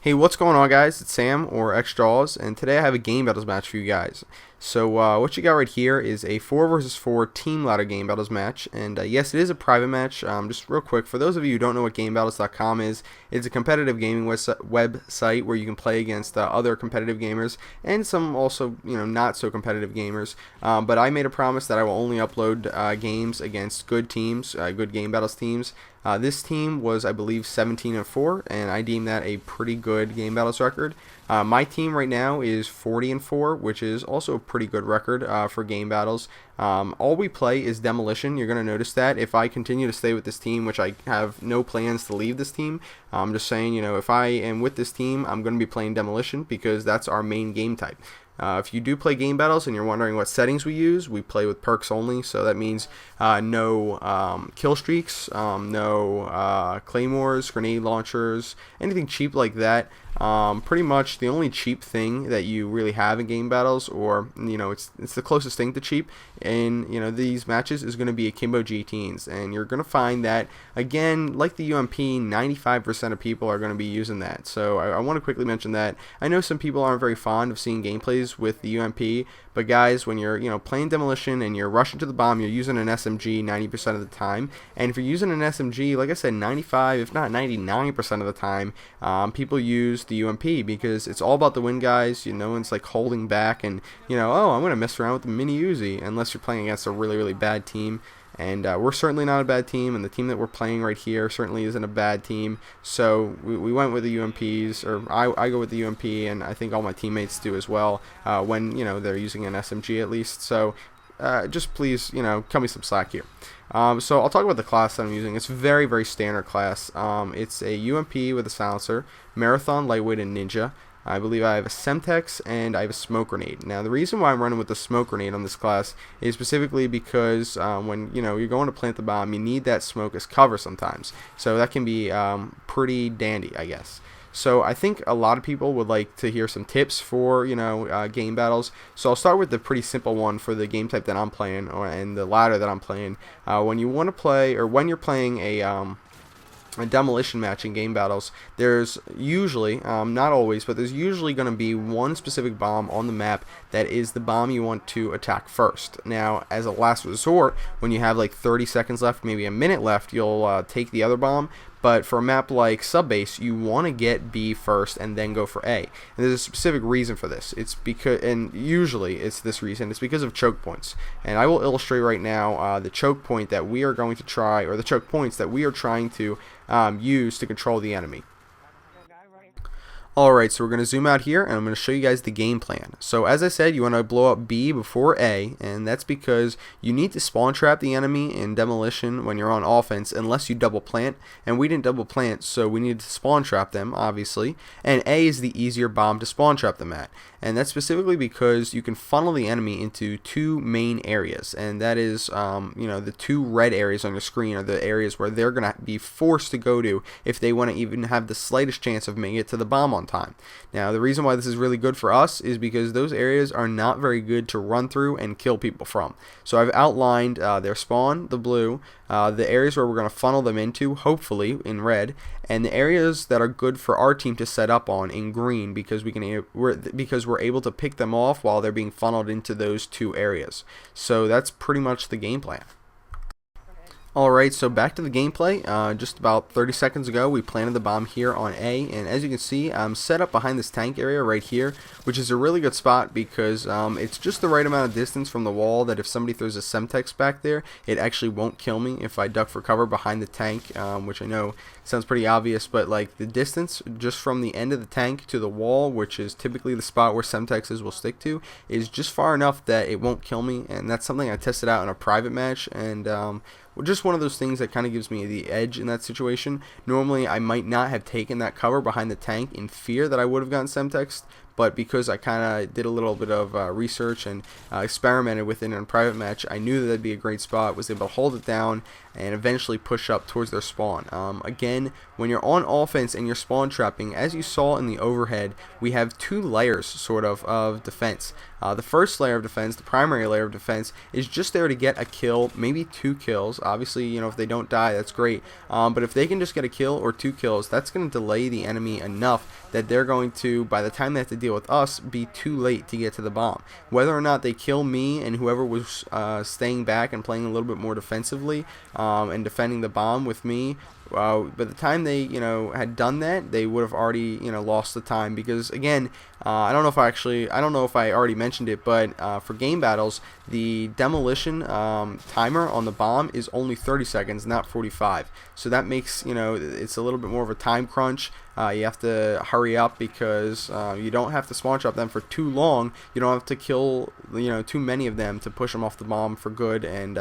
Hey, what's going on, guys? It's Sam, or xJawz, and today I have a game battles match for you guys. So what you got right here is a 4 versus 4 team ladder game battles match, and yes, it is a private match. Just real quick, for those of you who don't know what Gamebattles.com is, it's a competitive gaming website where you can play against other competitive gamers and some also not so competitive gamers. But I made a promise that I will only upload games against good teams, good game battles teams. This team was, I believe, 17-4, and I deem that a pretty good game battles record. My team right now is 40-4, which is also a pretty good record for game battles. All we play is demolition. You're going to notice that if I continue to stay with this team, which I have no plans to leave this team. I'm just saying, if I am with this team, I'm going to be playing demolition because that's our main game type. If you do play game battles and you're wondering what settings we use, we play with perks only, so that means no kill streaks, no claymores, grenade launchers, anything cheap like that. Pretty much the only cheap thing that you really have in game battles, or it's the closest thing to cheap in these matches, is going to be akimbo GTs, and you're going to find that again, like the UMP, 95% of people are going to be using that. So I want to quickly mention that I know some people aren't very fond of seeing gameplays with the UMP, but guys, when you're playing demolition and you're rushing to the bomb, you're using an SMG 90% of the time. And if you're using an SMG, like I said, 95 if not 99% of the time, people use the UMP because it's all about the win, guys. No one's like holding back and oh, I'm gonna mess around with the mini Uzi, unless you're playing against a really bad team. And we're certainly not a bad team, and the team that we're playing right here certainly isn't a bad team. So we went with the UMPs, or I go with the UMP, and I think all my teammates do as well when they're using an SMG at least. So just please cut me some slack here. So I'll talk about the class that I'm using. It's very standard class. It's a UMP with a silencer, marathon, lightweight, and ninja. I believe I have a Semtex and I have a smoke grenade. Now the reason why I'm running with the smoke grenade on this class is specifically because when you're going to plant the bomb, you need that smoke as cover sometimes. So that can be pretty dandy, I guess. So I think a lot of people would like to hear some tips for game battles. So I'll start with the pretty simple one for the game type that I'm playing, and the ladder that I'm playing. When you want to play, or when you're playing a demolition match in game battles, there's usually, not always, but there's usually going to be one specific bomb on the map that is the bomb you want to attack first. Now, as a last resort, when you have like 30 seconds left, maybe a minute left, you'll take the other bomb. But for a map like Subbase, you want to get B first and then go for A. And there's a specific reason for this. It's because, and usually it's this reason, it's because of choke points. And I will illustrate right now the choke point that we are going to try, or the choke points that we are trying to use to control the enemy. Alright, so we're going to zoom out here, and I'm going to show you guys the game plan. So as I said, you want to blow up B before A, and that's because you need to spawn trap the enemy in demolition when you're on offense, unless you double plant, and we didn't double plant, so we needed to spawn trap them, obviously, and A is the easier bomb to spawn trap them at. And that's specifically because you can funnel the enemy into two main areas, and that is, the two red areas on your screen are the areas where they're going to be forced to go to if they want to even have the slightest chance of making it to the bomb on time. Now, the reason why this is really good for us is because those areas are not very good to run through and kill people from. So I've outlined their spawn, the blue, the areas where we're going to funnel them into, hopefully in red, and the areas that are good for our team to set up on in green, because we're able to pick them off while they're being funneled into those two areas. So that's pretty much the game plan. Alright, so back to the gameplay. Just about 30 seconds ago, we planted the bomb here on A, and as you can see, I'm set up behind this tank area right here, which is a really good spot because it's just the right amount of distance from the wall that if somebody throws a Semtex back there, it actually won't kill me if I duck for cover behind the tank, which I know sounds pretty obvious, but like the distance just from the end of the tank to the wall, which is typically the spot where Semtexes will stick to, is just far enough that it won't kill me, and that's something I tested out in a private match, and just one of those things that kind of gives me the edge in that situation. Normally, I might not have taken that cover behind the tank in fear that I would have gotten Semtexed, but because I kind of did a little bit of research and experimented with it in a private match, I knew that that'd be a great spot, was able to hold it down and eventually push up towards their spawn. Again, when you're on offense and you're spawn trapping, as you saw in the overhead, we have two layers sort of defense. The first layer of defense, the primary layer of defense, is just there to get a kill, maybe 2 kills. Obviously, you know, if they don't die, that's great. But if they can just get a kill or 2 kills, that's going to delay the enemy enough that they're going to, by the time they have to deal with us, be too late to get to the bomb. Whether or not they kill me and whoever was staying back and playing a little bit more defensively and defending the bomb with me, by the time they, you know, had done that, they would have already, you know, lost the time. Because again, I don't know if I already mentioned it, but for game battles, the demolition timer on the bomb is only 30 seconds, not 45. So that makes, you know, it's a little bit more of a time crunch. You have to hurry up because you don't have to spawn trap them for too long. You don't have to kill, you know, too many of them to push them off the bomb for good and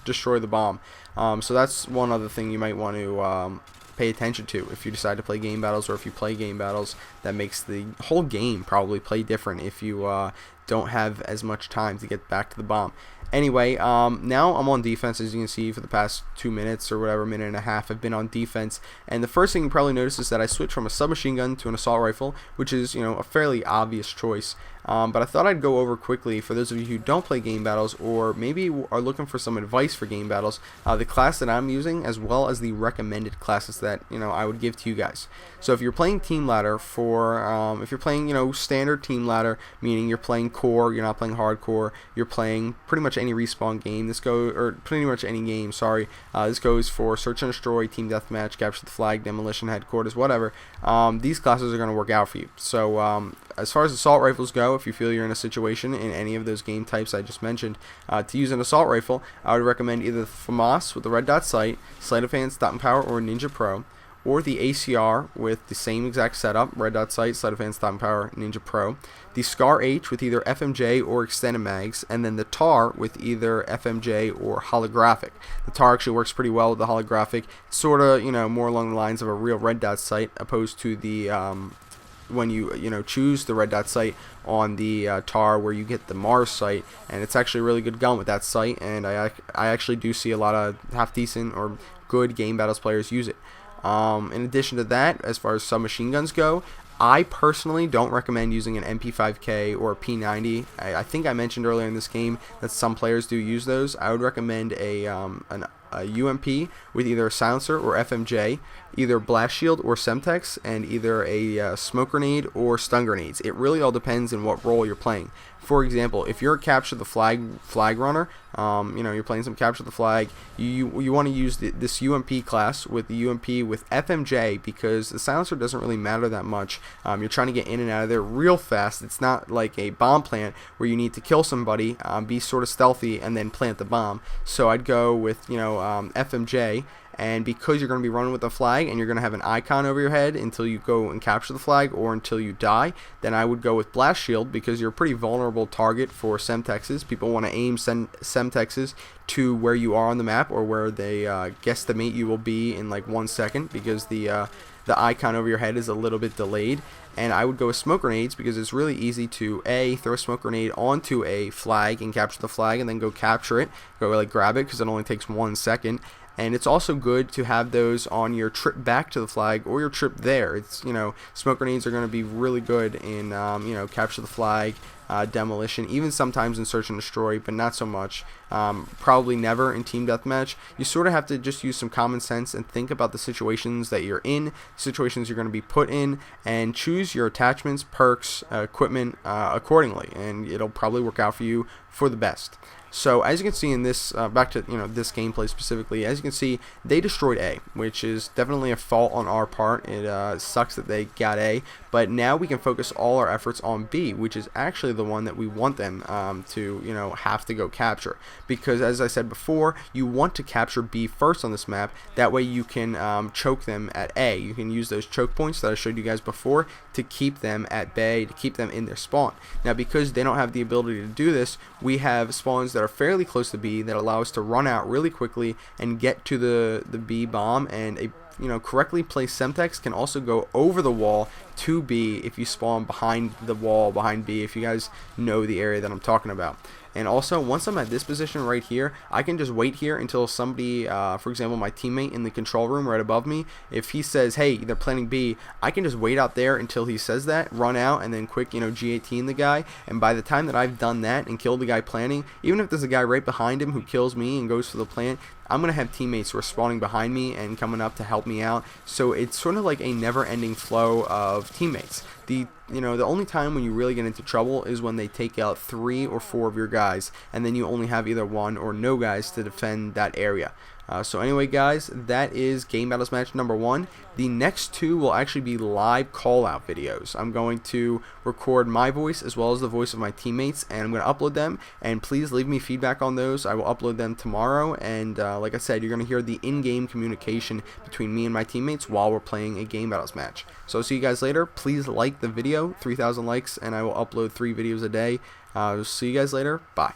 destroy the bomb. So that's one other thing you might want to pay attention to if you decide to play game battles, or if you play game battles. That makes the whole game probably play different if you don't have as much time to get back to the bomb. Anyway, now I'm on defense. As you can see, for the past 2 minutes or whatever, minute and a half, I've been on defense. And the first thing you probably notice is that I switched from a submachine gun to an assault rifle, which is, you know, a fairly obvious choice. But I thought I'd go over quickly for those of you who don't play game battles, or maybe are looking for some advice for game battles, the class that I'm using, as well as the recommended classes that, you know, I would give to you guys. So if you're playing team ladder if you're playing, you know, standard team ladder, meaning you're playing core, you're not playing hardcore, you're playing pretty much any respawn game. Pretty much any game. Sorry, this goes for search and destroy, team deathmatch, capture the flag, demolition, headquarters, whatever. These classes are going to work out for you. So as far as assault rifles go, if you feel you're in a situation in any of those game types I just mentioned, to use an assault rifle, I would recommend either the FAMAS with the red dot sight, sleight of hand, stop and power, or Ninja Pro, or the ACR with the same exact setup, red dot sight, sleight of hand, stop and power, Ninja Pro, the SCAR H with either FMJ or extended mags, and then the TAR with either FMJ or holographic. The TAR actually works pretty well with the holographic, sort of, you know, more along the lines of a real red dot sight, opposed to the when you know, choose the red dot sight on the TAR, where you get the Mars sight, and it's actually a really good gun with that sight, and I actually do see a lot of half decent or good game battles players use it. In addition to that, as far as submachine guns go, I personally don't recommend using an MP5K or a P90. I think I mentioned earlier in this game that some players do use those. I would recommend a UMP with either a silencer or FMJ, either blast shield or Semtex, and either a smoke grenade or stun grenades. It really all depends on what role you're playing. For example, if you're a capture the flag runner, you know, you're playing some capture the flag, you want to use this UMP class with the UMP with FMJ, because the silencer doesn't really matter that much. You're trying to get in and out of there real fast. It's not like a bomb plant where you need to kill somebody, be sort of stealthy, and then plant the bomb. So I'd go with, you know, FMJ. And because you're going to be running with the flag and you're going to have an icon over your head until you go and capture the flag or until you die, then I would go with blast shield, because you're a pretty vulnerable target for Semtexes. People want to aim Semtexes to where you are on the map, or where they guesstimate you will be in like 1 second, because the icon over your head is a little bit delayed. And I would go with smoke grenades, because it's really easy to throw a smoke grenade onto a flag and capture the flag, and then go capture it, go like grab it, because it only takes 1 second. And it's also good to have those on your trip back to the flag or your trip there. It's, you know, smoke grenades are going to be really good in, you know, capture the flag, demolition, even sometimes in search and destroy, but not so much. Probably never in team deathmatch. You sort of have to just use some common sense and think about the situations that you're in, situations you're going to be put in, and choose your attachments, perks, equipment accordingly, and it'll probably work out for you for the best. So as you can see in this, back to, you know, this gameplay specifically, as you can see, they destroyed A, which is definitely a fault on our part. It sucks that they got A, but now we can focus all our efforts on B, which is actually the one that we want them to, you know, have to go capture. Because as I said before, you want to capture B first on this map. That way you can choke them at A. You can use those choke points that I showed you guys before to keep them at bay, to keep them in their spawn. Now, because they don't have the ability to do this, we have spawns that are fairly close to B that allow us to run out really quickly and get to the B bomb, and correctly placed Semtex can also go over the wall to B if you spawn behind the wall behind B, if you guys know the area that I'm talking about. And also, once I'm at this position right here, I can just wait here until somebody, for example, my teammate in the control room right above me, if he says, hey, they're planning B, I can just wait out there until he says that, run out, and then quick, G18 the guy. And by the time that I've done that and killed the guy planning, even if there's a guy right behind him who kills me and goes for the plant, I'm going to have teammates who are spawning behind me and coming up to help me out. So it's sort of like a never-ending flow of teammates. The only time when you really get into trouble is when they take out 3 or 4 of your guys, and then you only have either 1 or no guys to defend that area. So anyway, guys, that is Game Battles match number 1. The next 2 will actually be live call-out videos. I'm going to record my voice as well as the voice of my teammates, and I'm going to upload them. And please leave me feedback on those. I will upload them tomorrow. And like I said, you're going to hear the in-game communication between me and my teammates while we're playing a Game Battles match. So I'll see you guys later. Please like the video, 3,000 likes, and I will upload 3 videos a day. See you guys later. Bye.